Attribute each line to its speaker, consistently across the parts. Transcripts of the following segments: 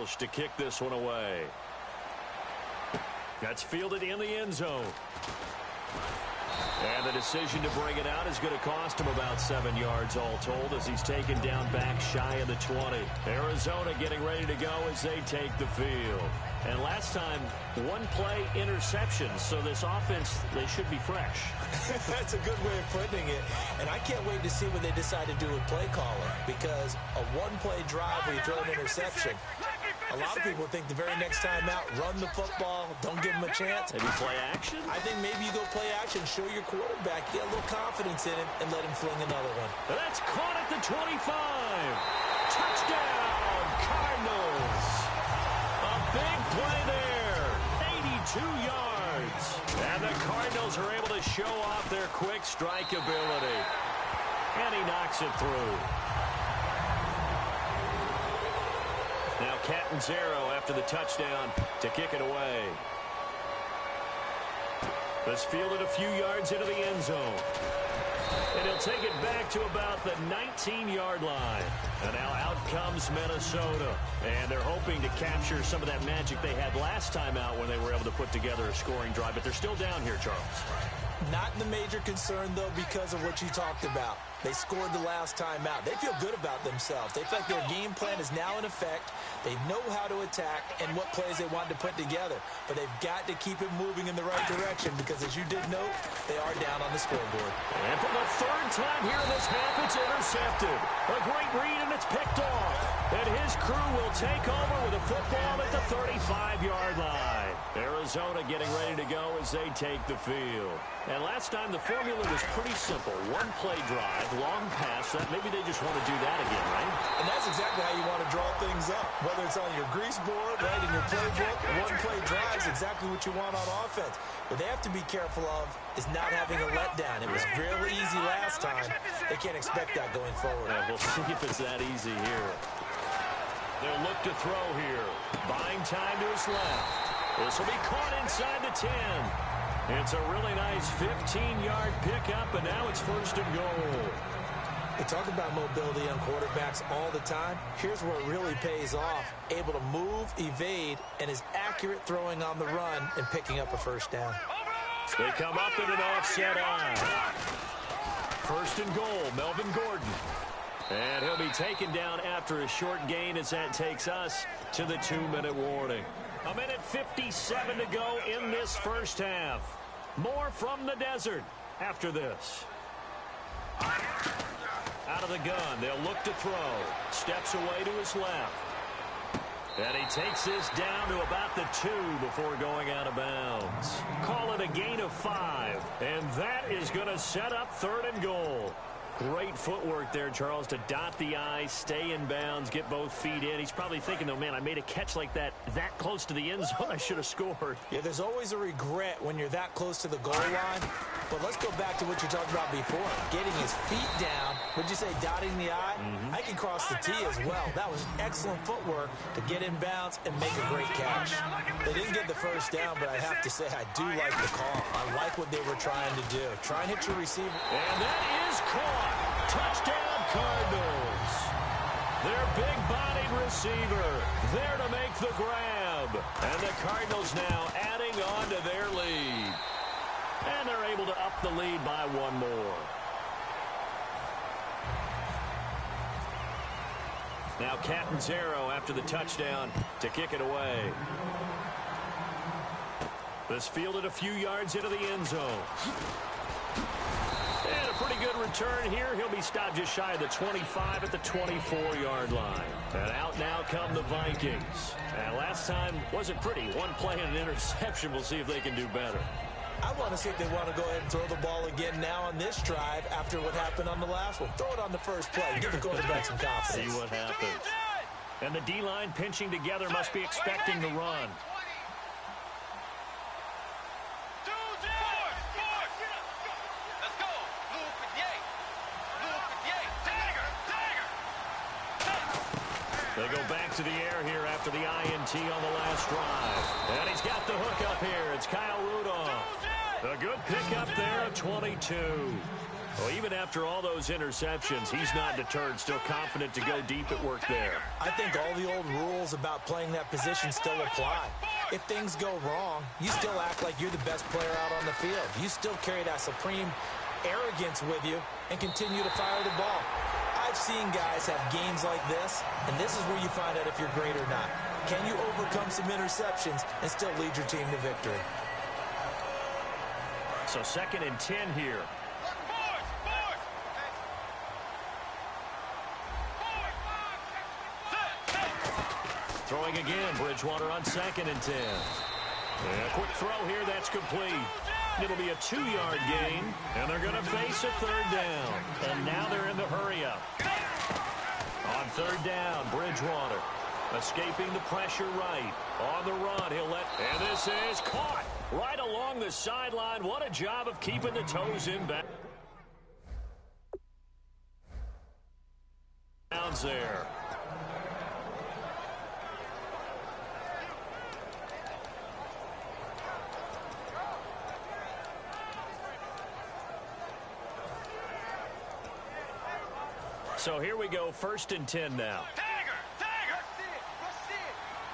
Speaker 1: Walsh to kick this one away. That's fielded in the end zone. And the decision to bring it out is going to cost him about 7 yards all told as he's taken down back shy of the 20. Arizona getting ready to go as they take the field. And last time, one-play interception, so this offense, they should be fresh.
Speaker 2: That's a good way of putting it. And I can't wait to see what they decide to do with play calling, because a one-play drive where you throw an interception, a lot of people think the very next time out, run the football, don't give them a chance.
Speaker 1: Maybe play action?
Speaker 2: I think maybe you go play action, show your quarterback, get a little confidence in him, and let him fling another one.
Speaker 1: That's caught at the 25. Touchdown, Cardinals. A big play there, 82 yards. And the Cardinals are able to show off their quick strike ability. And he knocks it through. Now Catanzaro after the touchdown to kick it away. This fielded a few yards into the end zone. And he'll take it back to about the 19-yard line. And now out comes Minnesota. And they're hoping to capture some of that magic they had last time out when they were able to put together a scoring drive. But they're still down here, Charles.
Speaker 2: Not the major concern, though, because of what you talked about. They scored the last time out. They feel good about themselves. They feel like their game plan is now in effect. They know how to attack and what plays they want to put together. But they've got to keep it moving in the right direction because, as you did note, they are down on the scoreboard.
Speaker 1: And for the third time here in this half, it's intercepted. A great read, and it's picked off. And his crew will take over with a football at the 35-yard line. Arizona getting ready to go as they take the field. And last time, the formula was pretty simple. One-play drive, long pass. Maybe they just want to do that again, right?
Speaker 2: And that's exactly how you want to draw things up. Whether it's on your grease board, right, in your playbook, one-play drive is exactly what you want on offense. What they have to be careful of is not having a letdown. It was really easy last time. They can't expect that going forward.
Speaker 1: Yeah, we'll see if it's that easy here. They'll look to throw here. Buying time to his left. This will be caught inside the 10. It's a really nice 15-yard pickup, and now it's first and goal.
Speaker 2: They talk about mobility on quarterbacks all the time. Here's where it really pays off. Able to move, evade, and is accurate throwing on the run and picking up a first down.
Speaker 1: They come up in an offset eye. First and goal, Melvin Gordon. And he'll be taken down after a short gain as that takes us to the 2-minute warning. 1:57 to go in this first half. More from the desert after this. Out of the gun, they'll look to throw. Steps away to his left. And he takes this down to about the 2 before going out of bounds. Call it a gain of 5. And that is going to set up third and goal. Great footwork there, Charles, to dot the I, stay in bounds, get both feet in. He's probably thinking, though, man, I made a catch like that close to the end zone. I should have scored.
Speaker 2: Yeah, there's always a regret when you're that close to the goal line. But let's go back to what you talked about before. Getting his feet down. Would you say dotting the I? I can cross the T as well. That was excellent footwork to get in bounds and make a great catch. They didn't get the first down, but I have to say I do like the call. I like what they were trying to do. Try and hit your receiver.
Speaker 1: And that is caught. Touchdown, Cardinals. Their big-bodied receiver there to make the grab. And the Cardinals now adding on to their lead. And they're able to up the lead by one more. Now Catanzaro after the touchdown to kick it away. This fielded a few yards into the end zone. And a pretty good return here. He'll be stopped just shy of the 25 at the 24-yard line. And out now come the Vikings. And last time wasn't pretty. One play and an interception. We'll see if they can do better.
Speaker 2: I want to see if they want to go ahead and throw the ball again now on this drive after what happened on the last one. Throw it on the first play. Give the quarterback some confidence.
Speaker 1: See what happens. And the D-line pinching together must be expecting the run. They go back to the air here after the INT on the last drive. And he's got the hook up here. It's Kyle Rudolph. A good pickup there at 22. Well, even after all those interceptions, he's not deterred, still confident to go deep at work there.
Speaker 2: I think all the old rules about playing that position still apply. If things go wrong, you still act like you're the best player out on the field. You still carry that supreme arrogance with you and continue to fire the ball. I've seen guys have games like this, and this is where you find out if you're great or not. Can you overcome some interceptions and still lead your team to victory?
Speaker 1: So 2nd and 10 here. Throwing again, Bridgewater on 2nd and 10. And a quick throw here, that's complete. It'll be a 2-yard gain, and they're going to face a 3rd down. And now they're in the hurry-up. On 3rd down, Bridgewater escaping the pressure right. On the run, he'll let, and this is caught right along the sideline. What a job of keeping the toes in back. Downs there. So here we go, 1st and 10 now.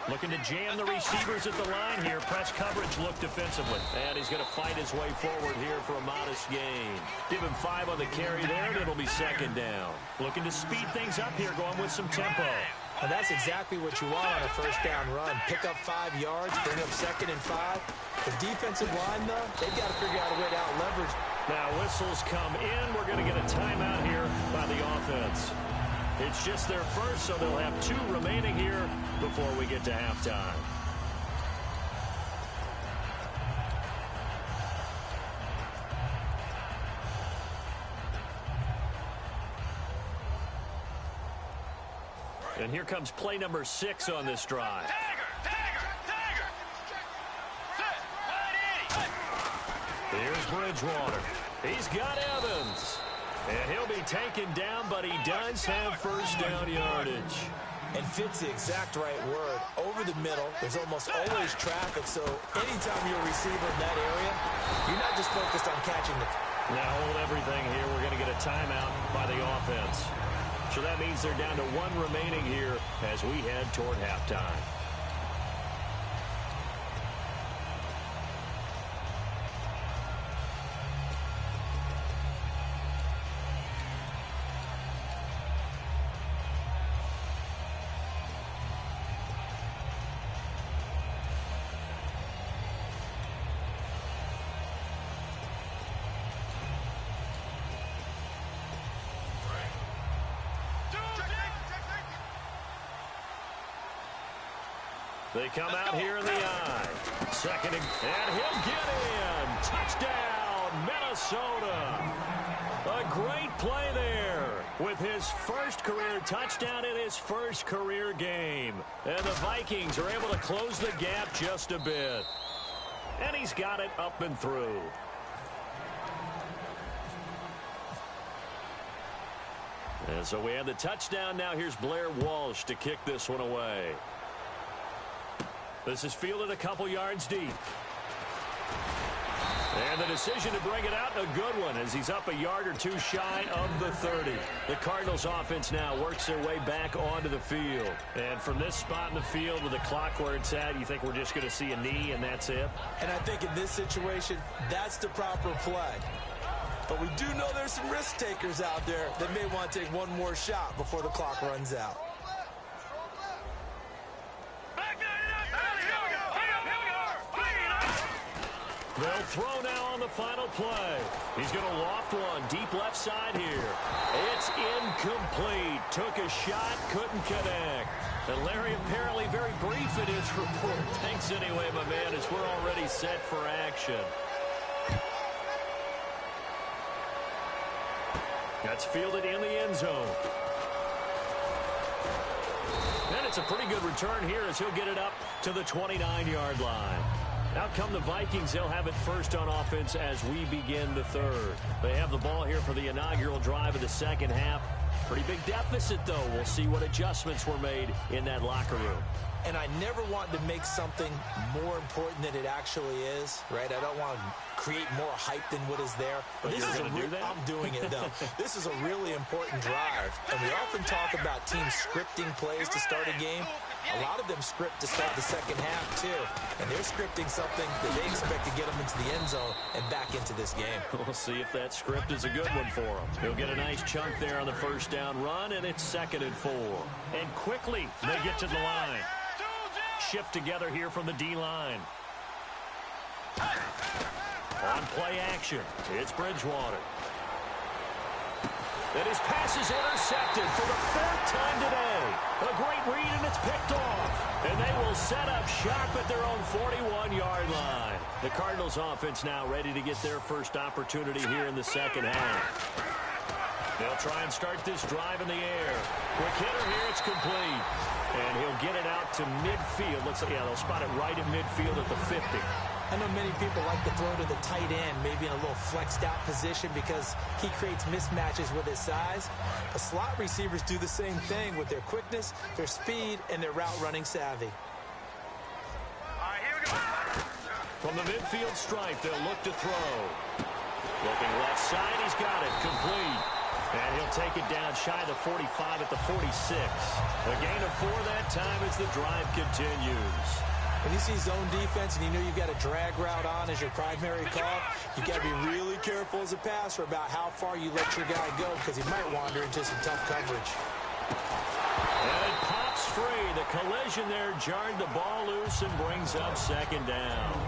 Speaker 1: Looking to jam the receivers at the line here. Press coverage look defensively. And he's going to fight his way forward here for a modest gain. Give him 5 on the carry there, and it'll be 2nd down. Looking to speed things up here, going with some tempo.
Speaker 2: And that's exactly what you want on a 1st down run. Pick up 5 yards, bring up 2nd and 5. The defensive line, though, they've got to figure out a way to out-leverage.
Speaker 1: Now whistles come in. We're going to get a timeout here by the offense. It's just their first, so they'll have 2 remaining here before we get to halftime. And here comes play number 6 on this drive. Here's Bridgewater. He's got Evans. And he'll be taken down, but he does have 1st down yardage.
Speaker 2: And fits the exact right word. Over the middle, there's almost always traffic, so anytime you're a receiver in that area, you're not just focused on catching the...
Speaker 1: Now hold everything here. We're going to get a timeout by the offense. So that means they're down to 1 remaining here as we head toward halftime. They come out here in the I. 2nd and he'll get in. Touchdown, Minnesota. A great play there with his 1st career touchdown in his 1st career game. And the Vikings are able to close the gap just a bit. And he's got it up and through. And so we have the touchdown. Now here's Blair Walsh to kick this one away. This is fielded a couple yards deep. And the decision to bring it out, a good one, as he's up a yard or 2 shy of the 30. The Cardinals offense now works their way back onto the field. And from this spot in the field with the clock where it's at, you think we're just going to see a knee and that's it?
Speaker 2: And I think in this situation, that's the proper play. But we do know there's some risk takers out there that may want to take one more shot before the clock runs out.
Speaker 1: They'll throw now on the final play. He's going to loft one deep left side here. It's incomplete. Took a shot, couldn't connect. And Larry apparently very brief in his report. Thanks anyway, my man, as we're already set for action. That's fielded in the end zone. And it's a pretty good return here as he'll get it up to the 29-yard line. Out come the Vikings. They'll have it first on offense as we begin the 3rd. They have the ball here for the inaugural drive of the 2nd half. Pretty big deficit, though. We'll see what adjustments were made in that locker room.
Speaker 2: and I never want to make something more important than it actually is, right? I don't want to create more hype than what is there. But this is I'm doing it, though. This is a really important drive, and we often talk about teams scripting plays to start a game. A lot of them script to start the second half, too. And they're scripting something that they expect to get them into the end zone and back into this game.
Speaker 1: We'll see if that script is a good one for him. He'll get a nice chunk there on the first down run, and it's 2nd and 4. And quickly, they get to the line. Shift together here from the D-line. On play action, it's Bridgewater. And his pass is intercepted for the 4th time today. A great read, and it's picked off. And they will set up shop at their own 41-yard line. The Cardinals offense now ready to get their first opportunity here in the second half. They'll try and start this drive in the air. Quick hitter here, it's complete. And he'll get it out to midfield. They'll spot it right at midfield at the 50.
Speaker 2: I know many people like to throw to the tight end, maybe in a little flexed out position because he creates mismatches with his size. But slot receivers do the same thing with their quickness, their speed, and their route running savvy.
Speaker 3: All right, here we go.
Speaker 1: From the midfield stripe, they'll look to throw. Looking left side, he's got it, complete. And he'll take it down shy of the 45 at the 46. A gain of 4 that time as the drive continues.
Speaker 2: When you see zone defense and you know you've got a drag route on as your primary call, you've got to be really careful as a passer about how far you let your guy go because he might wander into some tough coverage.
Speaker 1: And it pops free. The collision there jarred the ball loose and brings up 2nd down.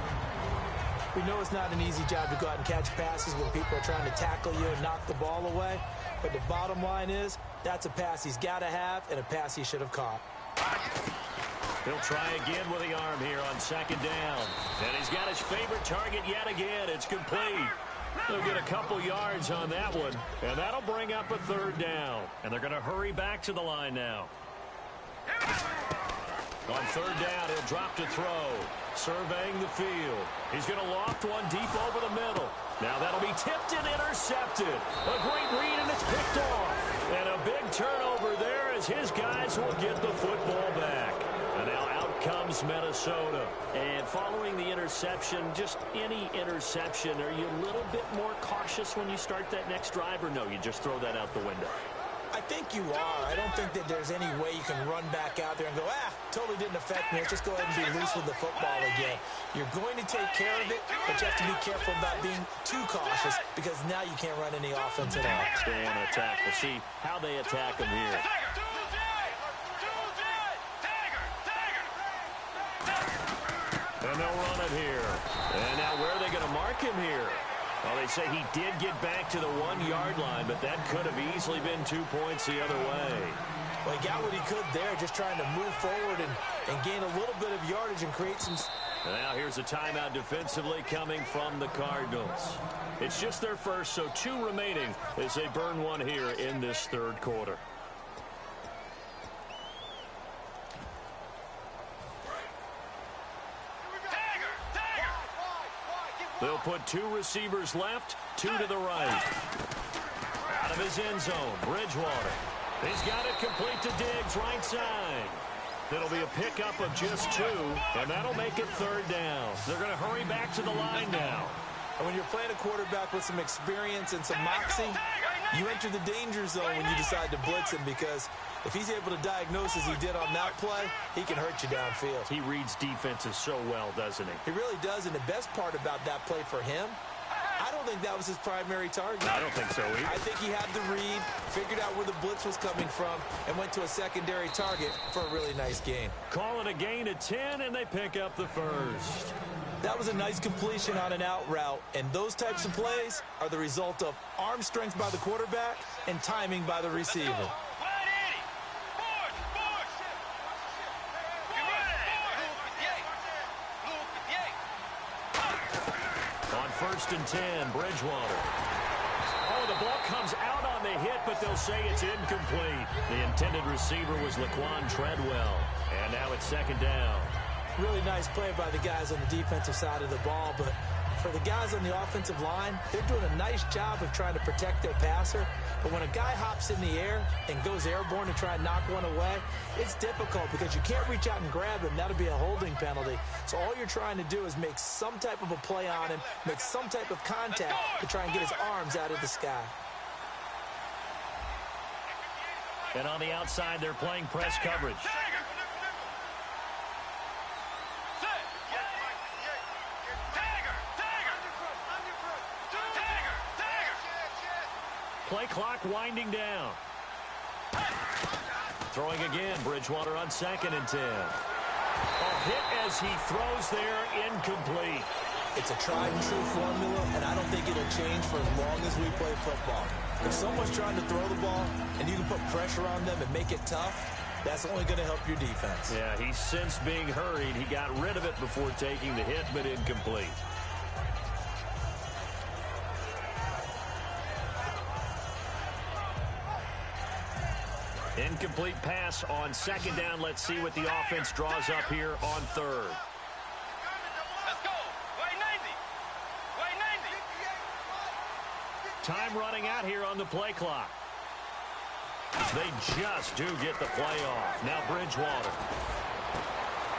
Speaker 2: We know it's not an easy job to go out and catch passes when people are trying to tackle you and knock the ball away. But the bottom line is that's a pass he's got to have and a pass he should have caught.
Speaker 1: He'll try again with the arm here on 2nd down. And he's got his favorite target yet again. It's complete. They'll get a couple yards on that one. And that'll bring up a 3rd down. And they're going to hurry back to the line now. On 3rd down, he'll drop to throw. Surveying the field. He's going to loft one deep over the middle. Now that'll be tipped and intercepted. A great read, and it's picked off. And a big turnover there as his guys will get the football back. And now out comes Minnesota. And following the interception, just any interception, are you a little bit more cautious when you start that next drive, or no, you just throw that out the window?
Speaker 2: I think you are. I don't think that there's any way you can run back out there and go, totally didn't affect me. Let's just go ahead and be loose with the football again. You're going to take care of it, but you have to be careful about being too cautious because now you can't run any offense at all.
Speaker 1: Stay on attack. We'll see how they attack him here. And they'll run it here. And now where are they going to mark him here? Well, they say he did get back to the 1-yard line, but that could have easily been 2 points the other way.
Speaker 2: Well, he got what he could there, just trying to move forward and gain a little bit of yardage and create some...
Speaker 1: And now here's a timeout defensively coming from the Cardinals. It's just their first, so 2 remaining as they burn one here in this 3rd quarter. They'll put 2 receivers left, 2 to the right. Out of his end zone, Bridgewater. He's got it complete to Diggs, right side. It'll be a pickup of just 2, and that'll make it 3rd down. They're going to hurry back to the line now.
Speaker 2: And when you're playing a quarterback with some experience and some moxie, you enter the danger zone when you decide to blitz him because if he's able to diagnose as he did on that play, he can hurt you downfield.
Speaker 1: He reads defenses so well, doesn't he?
Speaker 2: He really does, and the best part about that play for him, I don't think that was his primary target.
Speaker 1: I don't think so either.
Speaker 2: I think he had the read, figured out where the blitz was coming from, and went to a secondary target for a really nice gain.
Speaker 1: Call it a gain of 10, and they pick up the first.
Speaker 2: That was a nice completion on an out route, and those types of plays are the result of arm strength by the quarterback and timing by the receiver.
Speaker 1: On 1st and 10, Bridgewater. Oh, the ball comes out on the hit, but they'll say it's incomplete. The intended receiver was Laquan Treadwell, and now it's 2nd down.
Speaker 2: Really nice play by the guys on the defensive side of the ball, but For the guys on the offensive line, they're doing a nice job of trying to protect their passer. But when a guy hops in the air and goes airborne to try and knock one away, it's difficult because you can't reach out and grab him. That'll be a holding penalty. So all you're trying to do is make some type of a play on him, make some type of contact to try and get his arms out of the sky.
Speaker 1: And on the outside, they're playing press coverage. Play clock winding down. Throwing again, Bridgewater on 2nd and 10. A hit as he throws there, incomplete.
Speaker 2: It's a tried and true formula, and I don't think it'll change for as long as we play football. If someone's trying to throw the ball and you can put pressure on them and make it tough, that's only going to help your defense.
Speaker 1: Yeah, he's since being hurried. He got rid of it before taking the hit, but incomplete. Incomplete pass on 2nd down. Let's see what the offense draws up here on 3rd.
Speaker 3: Let's go. Way 90. Way 90.
Speaker 1: Time running out here on the play clock. They just do get the play off. Now Bridgewater.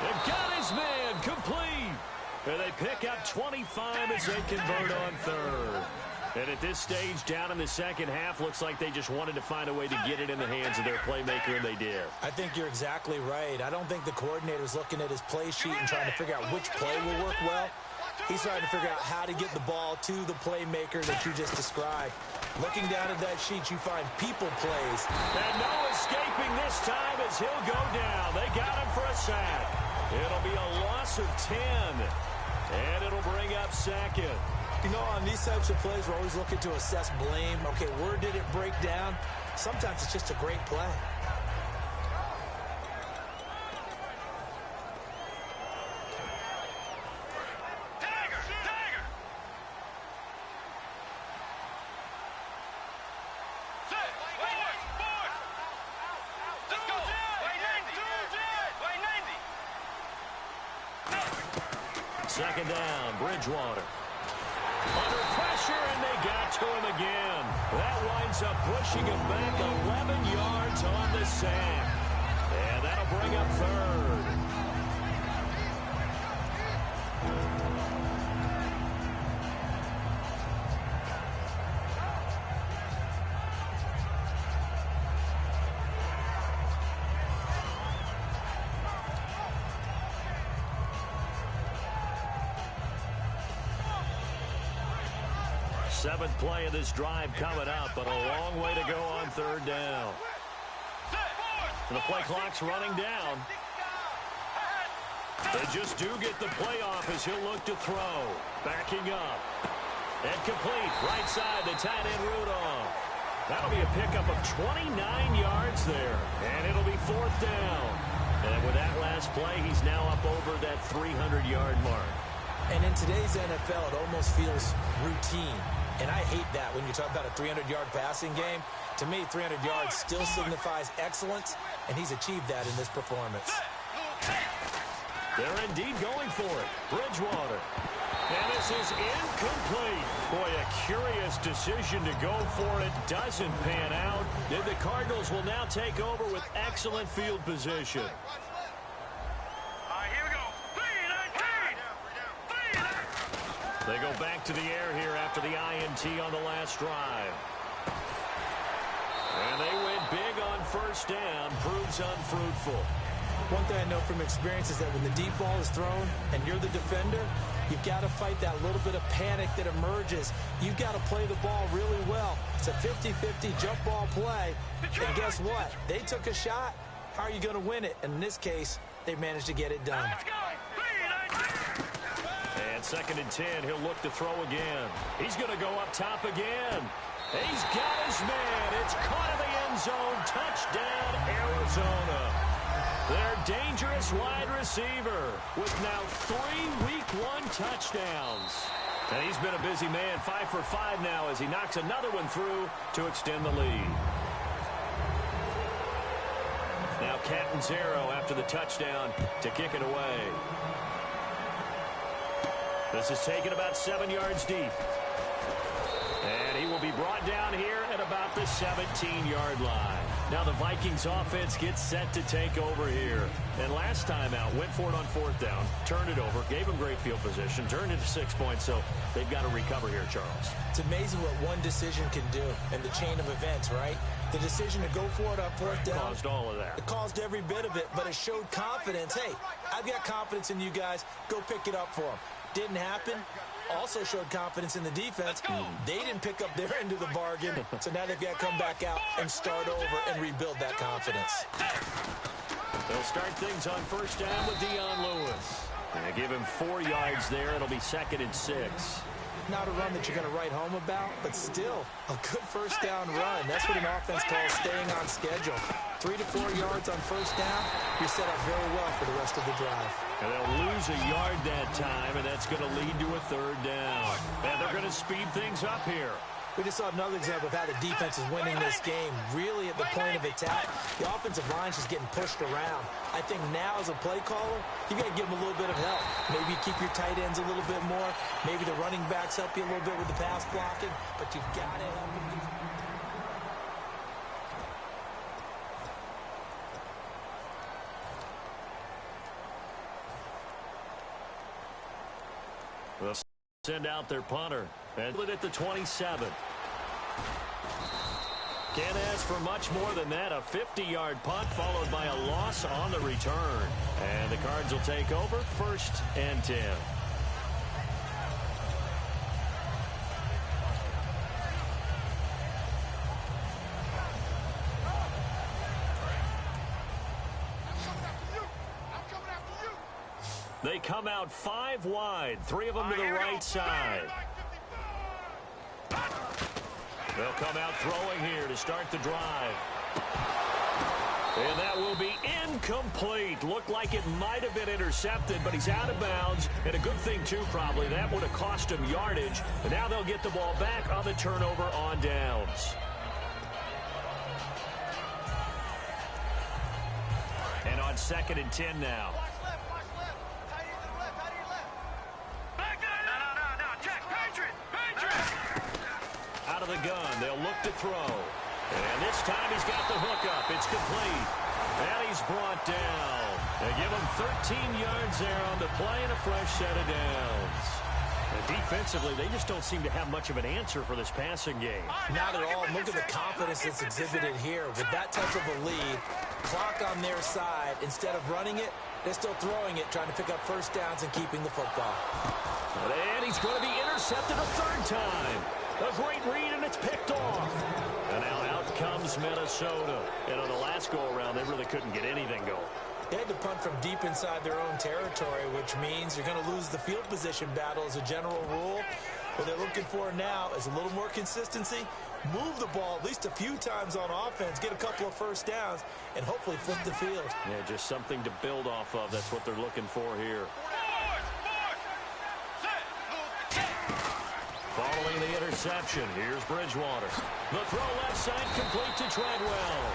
Speaker 1: They've got his man complete. And they pick up 25 as they convert on 3rd. And at this stage, down in the second half, looks like they just wanted to find a way to get it in the hands of their playmaker, and they did.
Speaker 2: I think you're exactly right. I don't think the coordinator's looking at his play sheet and trying to figure out which play will work well. He's trying to figure out how to get the ball to the playmaker that you just described. Looking down at that sheet, you find people plays.
Speaker 1: And no escaping this time as he'll go down. They got him for a sack. It'll be a loss of 10. And it'll bring up 2nd.
Speaker 2: You know, on these types of plays, we're always looking to assess blame. Okay, where did it break down? Sometimes it's just a great play.
Speaker 1: Second down, Bridgewater. Under pressure, and they got to him again. That winds up pushing him back 11 yards on the sack. And that'll bring up 3rd. Seventh play of this drive coming up, but a long way to go on 3rd down. And the play clock's running down. They just do get the play off as he'll look to throw. Backing up. And complete. Right side to tight end Rudolph. That'll be a pickup of 29 yards there. And it'll be 4th down. And with that last play, he's now up over that 300-yard mark.
Speaker 2: And in today's NFL, it almost feels routine. And I hate that when you talk about a 300-yard passing game. To me, 300 yards still signifies excellence, and he's achieved that in this performance.
Speaker 1: They're indeed going for it. Bridgewater. And this is incomplete. Boy, a curious decision to go for it. Doesn't pan out. And the Cardinals will now take over with excellent field position. They go back to the air here after the INT on the last drive. And they win big on 1st down. Proves unfruitful.
Speaker 2: One thing I know from experience is that when the deep ball is thrown and you're the defender, you've got to fight that little bit of panic that emerges. You've got to play the ball really well. It's a 50-50 jump ball play. And guess what? They took a shot. How are you going to win it? And in this case, they managed to get it done.
Speaker 1: And 2nd and 10, he'll look to throw again. He's going to go up top again. He's got his man. It's caught in the end zone. Touchdown, Arizona. Their dangerous wide receiver with now 3 Week 1 touchdowns. And he's been a busy man, 5 for 5 now as he knocks another one through to extend the lead. Now Catanzaro after the touchdown to kick it away. This is taken about 7 yards deep. And he will be brought down here at about the 17-yard line. Now the Vikings offense gets set to take over here. And last time out, went for it on 4th down, turned it over, gave him great field position, turned it to 6 points, so they've got to recover here, Charles.
Speaker 2: It's amazing what one decision can do in the chain of events, right? The decision to go for it on 4th down.
Speaker 1: Caused all of that.
Speaker 2: It caused every bit of it, but it showed confidence. Hey, I've got confidence in you guys. Go pick it up for them. Didn't happen. Also showed confidence in the defense. They didn't pick up their end of the bargain, so now they've got to come back out and start over and rebuild that confidence.
Speaker 1: They'll start things on 1st down with Dion Lewis. And they give him 4 yards there. It'll be 2nd and 6.
Speaker 2: Not a run that you're going to write home about, but still a good 1st down run. That's what an offense calls staying on schedule. 3 to 4 yards on 1st down, you're set up very well for the rest of the drive.
Speaker 1: And they'll lose a yard that time, and that's going to lead to a 3rd down. And they're going to speed things up here.
Speaker 2: We just saw another example of how the defense is winning this game. Really at the point of attack, the offensive line's just getting pushed around. I think now as a play caller, you got to give them a little bit of help. Maybe keep your tight ends a little bit more. Maybe the running backs help you a little bit with the pass blocking, but you've got to help them.
Speaker 1: They'll send out their punter. And at the 27. Can't ask for much more than that. A 50-yard punt followed by a loss on the return. And the Cards will take over 1st and 10. They come out 5 wide, 3 of them to the right side. They'll come out throwing here to start the drive. And that will be incomplete. Looked like it might have been intercepted, but he's out of bounds. And a good thing, too, probably. That would have cost him yardage. And now they'll get the ball back on the turnover on downs. And on 2nd and 10 now. Out of the gun, they'll look to throw. And this time he's got the hook up. It's complete. And he's brought down. They give him 13 yards there on the play and a fresh set of downs. And defensively, they just don't seem to have much of an answer for this passing game.
Speaker 2: Not at all. Look at the confidence that's exhibited here. With that type of a lead, clock on their side, instead of running it, they're still throwing it, trying to pick up 1st downs and keeping the football.
Speaker 1: And he's going to be intercepted a 3rd time. A great read, and it's picked off. And now out comes Minnesota. And on the last go-around, they really couldn't get anything going.
Speaker 2: They had to punt from deep inside their own territory, which means you're going to lose the field position battle as a general rule. What they're looking for now is a little more consistency, move the ball at least a few times on offense, get a couple of 1st downs, and hopefully flip the field.
Speaker 1: Yeah, just something to build off of. That's what they're looking for here. Following the interception, here's Bridgewater. The throw left side complete to Treadwell.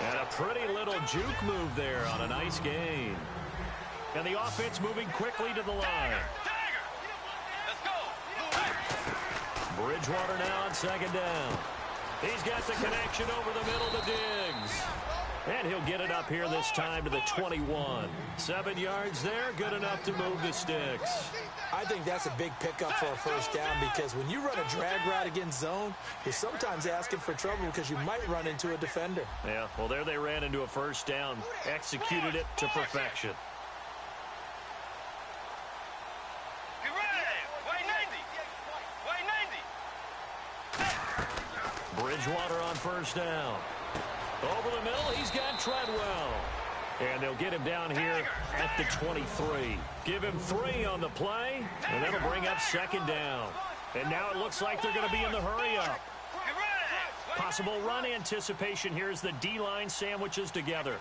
Speaker 1: And a pretty little juke move there on a nice gain. And the offense moving quickly to the line. Bridgewater now on 2nd down. He's got the connection over the middle to Diggs. And he'll get it up here this time to the 21. 7 yards there, good enough to move the sticks.
Speaker 2: I think that's a big pickup for a 1st down because when you run a drag route against zone, you're sometimes asking for trouble because you might run into a defender.
Speaker 1: Yeah, well, there they ran into a 1st down, executed it to perfection. Bridgewater on 1st down. Over the middle, he's got Treadwell. And they'll get him down here at the 23. Give him 3 on the play, and that'll bring up 2nd down. And now it looks like they're going to be in the hurry-up. Possible run anticipation here as the D-line sandwiches together.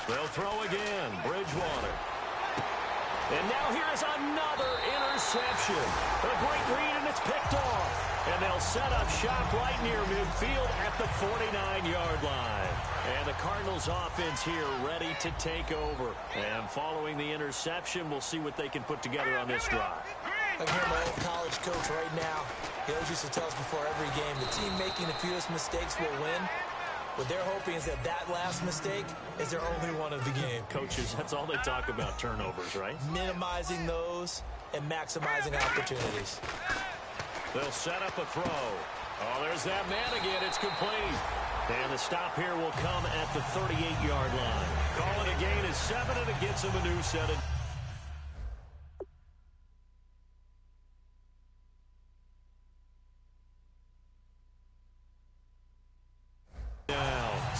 Speaker 1: They'll throw again. Bridgewater. And now here is another interception. A great read, and it's picked off. And they'll set up shop right near midfield at the 49-yard line. And the Cardinals offense here ready to take over. And following the interception, we'll see what they can put together on this drive.
Speaker 2: I can hear my old college coach right now. He always used to tell us before every game, the team making the fewest mistakes will win. What they're hoping is that last mistake is their only one of the game.
Speaker 1: Coaches, that's all they talk about, turnovers, right?
Speaker 2: Minimizing those and maximizing opportunities.
Speaker 1: They'll set up a throw. Oh, there's that man again. It's complete. And the stop here will come at the 38-yard line. Call it a gain of 7, and it gets him a new set of downs.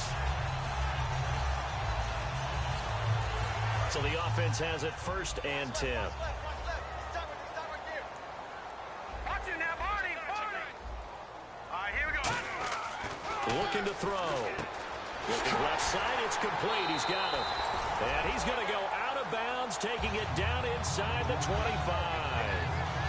Speaker 1: So the offense has it 1st and 10. Looking to throw. Looking left side, it's complete. He's got it. And he's going to go out of bounds, taking it down inside the 25.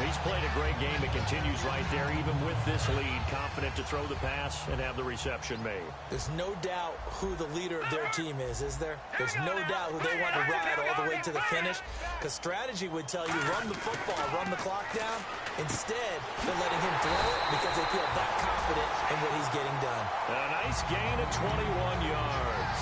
Speaker 1: He's played a great game. It continues right there, even with this lead. Confident to throw the pass and have the reception made.
Speaker 2: There's no doubt who the leader of their team is there? There's no doubt who they want to ride all the way to the finish. Because strategy would tell you, run the football, run the clock down. Instead, they're letting him throw it because they feel that confident in what he's getting done.
Speaker 1: A nice gain of 21 yards.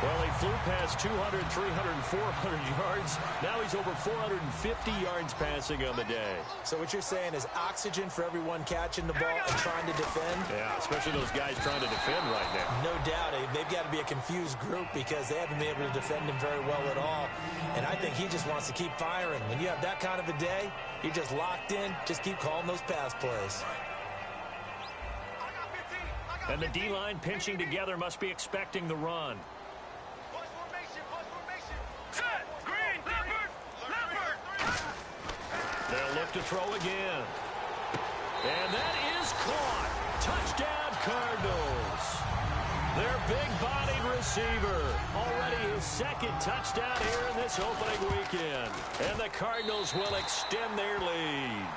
Speaker 1: Well, he flew past 200, 300, 400 yards. Now he's over 450 yards passing on the day.
Speaker 2: So what you're saying is oxygen for everyone catching the ball and trying to defend?
Speaker 1: Yeah, especially those guys trying to defend right now.
Speaker 2: No doubt. They've got to be a confused group because they haven't been able to defend him very well at all. And I think he just wants to keep firing. When you have that kind of a day, you're just locked in. Just keep calling those pass plays.
Speaker 1: And the D-line pinching together must be expecting the run. They'll look to throw again. And that is caught. Touchdown, Cardinals. Their big-bodied receiver. Already his 2nd touchdown here in this opening weekend. And the Cardinals will extend their lead.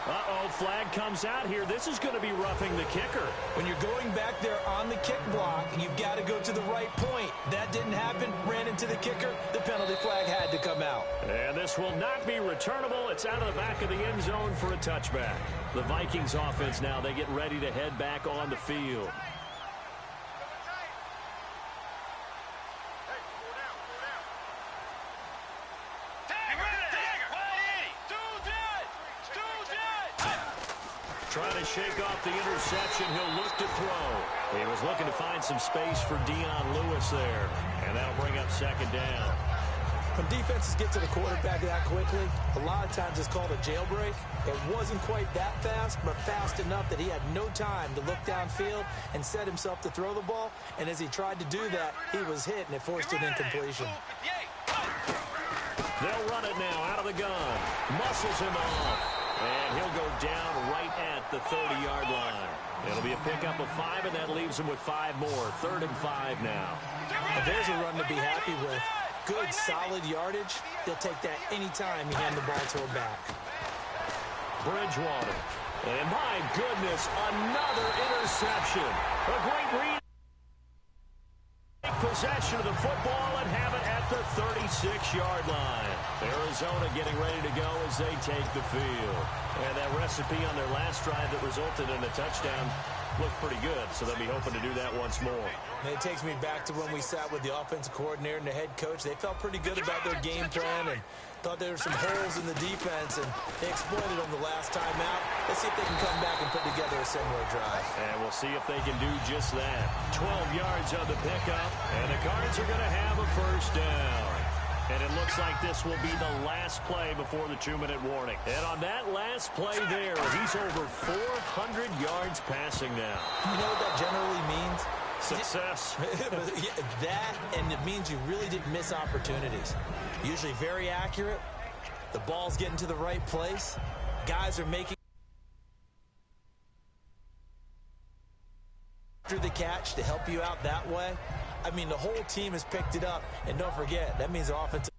Speaker 1: Uh-oh, flag comes out here. This is going to be roughing the kicker.
Speaker 2: When you're going back there on the kick block, you've got to go to the right point. That didn't happen. Ran into the kicker. The penalty flag had to come out.
Speaker 1: And this will not be returnable. It's out of the back of the end zone for a touchback. The Vikings offense now, they get ready to head back on the field. Trying to shake off the interception. He'll look to throw. He was looking to find some space for Dion Lewis there. And that'll bring up 2nd down.
Speaker 2: When defenses get to the quarterback that quickly, a lot of times it's called a jailbreak. It wasn't quite that fast, but fast enough that he had no time to look downfield and set himself to throw the ball. And as he tried to do that, he was hit, and it forced an incompletion.
Speaker 1: They'll run it now out of the gun. Muscles him off. And he'll go down right at the 30-yard line. It'll be a pickup of 5, and that leaves him with 5 more. 3rd and 5 now.
Speaker 2: And there's a run to be happy with. Good, solid yardage. He'll take that anytime you hand the ball to him back.
Speaker 1: Bridgewater. And my goodness, another interception. A great read. Possession of the football and have it at the 36-yard line. Arizona getting ready to go as they take the field. And that recipe on their last drive that resulted in a touchdown looked pretty good, so they'll be hoping to do that once more.
Speaker 2: And it takes me back to when we sat with the offensive coordinator and the head coach. They felt pretty good about their game plan and thought there were some holes in the defense, and they exploited them the last time out. Let's see if they can come back and put together a similar drive.
Speaker 1: And we'll see if they can do just that. 12 yards on the pickup, and the Cards are going to have a 1st down. And it looks like this will be the last play before the 2-minute warning. And on that last play there, he's over 400 yards passing now.
Speaker 2: You know what that generally means?
Speaker 1: Success.
Speaker 2: That, and it means you really didn't miss opportunities. Usually very accurate. The ball's getting to the right place. Guys are making the catch to help you out that way. I mean, the whole team has picked it up. And don't forget, that means the offensive